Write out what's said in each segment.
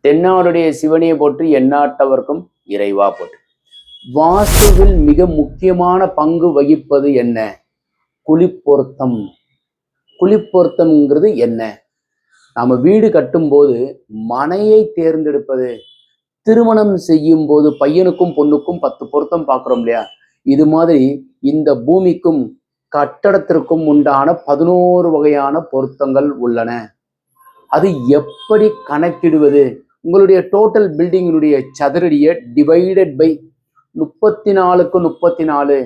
தென்னாடுடைய சிவனையை போற்றி எந்நாட்டவர்க்கும் இறைவா போற்றி. வாஸ்துவில் மிக முக்கியமான பங்கு வகிப்பது என்ன? குழிப்பொருத்தம். குழிப்பொருத்தம்ங்கிறது என்ன? நாம வீடு கட்டும்போது மனையை தேர்ந்தெடுப்பது, திருமணம் செய்யும் போது பையனுக்கும் பொண்ணுக்கும் 10 பொருத்தம் பார்க்குறோம் இல்லையா? இது மாதிரி இந்த பூமிக்கும் கட்டடத்திற்கும் உண்டான 11 வகையான பொருத்தங்கள் உள்ளன. அது எப்படி கணக்கிடுவது? உங்களுடைய டோட்டல் பில்டிங்கினுடைய சதுரடியை டிவைடட் பை 34க்கு 34,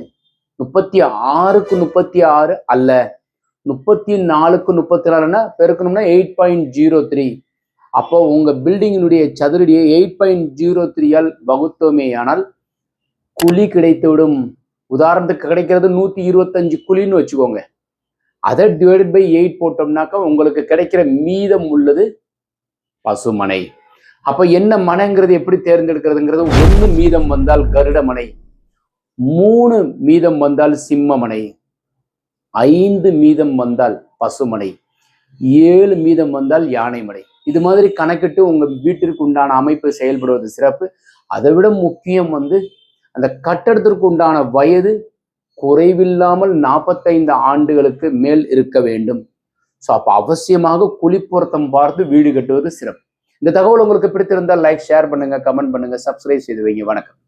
36க்கு 36 அல்ல, 34க்கு 34னா பெருக்கணும்னா 8.03. அப்போ உங்க பில்டிங்கினுடைய சதுரடியை 8.03ஆல் வகுத்தோமேயானால் குழி கிடைத்துவிடும். உதாரணத்துக்கு கிடைக்கிறது 125 குழின்னு வச்சுக்கோங்க. அதை டிவைடட் பை 8 போட்டோம்னாக்கா உங்களுக்கு கிடைக்கிற மீதம் உள்ளது பசுமனை. அப்ப என்ன மனைங்கிறது எப்படி தேர்ந்தெடுக்கிறதுங்கிறது, 1 மீதம் வந்தால் கருட மனை, 3 மீதம் வந்தால் சிம்ம மனை, 5 மீதம் வந்தால் பசுமனை, 7 மீதம் வந்தால் யானை மனை. இது மாதிரி கணக்கிட்டு உங்க வீட்டிற்கு உண்டான அமைப்பு செயல்படுவது சிறப்பு. அதை விட முக்கியம் அந்த கட்டடத்திற்கு உண்டான வயது குறைவில்லாமல் 45 ஆண்டுகளுக்கு மேல் இருக்க வேண்டும். ஸோ அப்போ அவசியமாக குழிப்பொருத்தம் பார்த்து வீடு கட்டுவது சிறப்பு. இந்த தகவல் உங்களுக்கு பிடித்திருந்தால் லைக், ஷேர் பண்ணுங்க, கமெண்ட் பண்ணுங்க, சப்ஸ்கிரைப் செய்து வைங்க. வணக்கம்.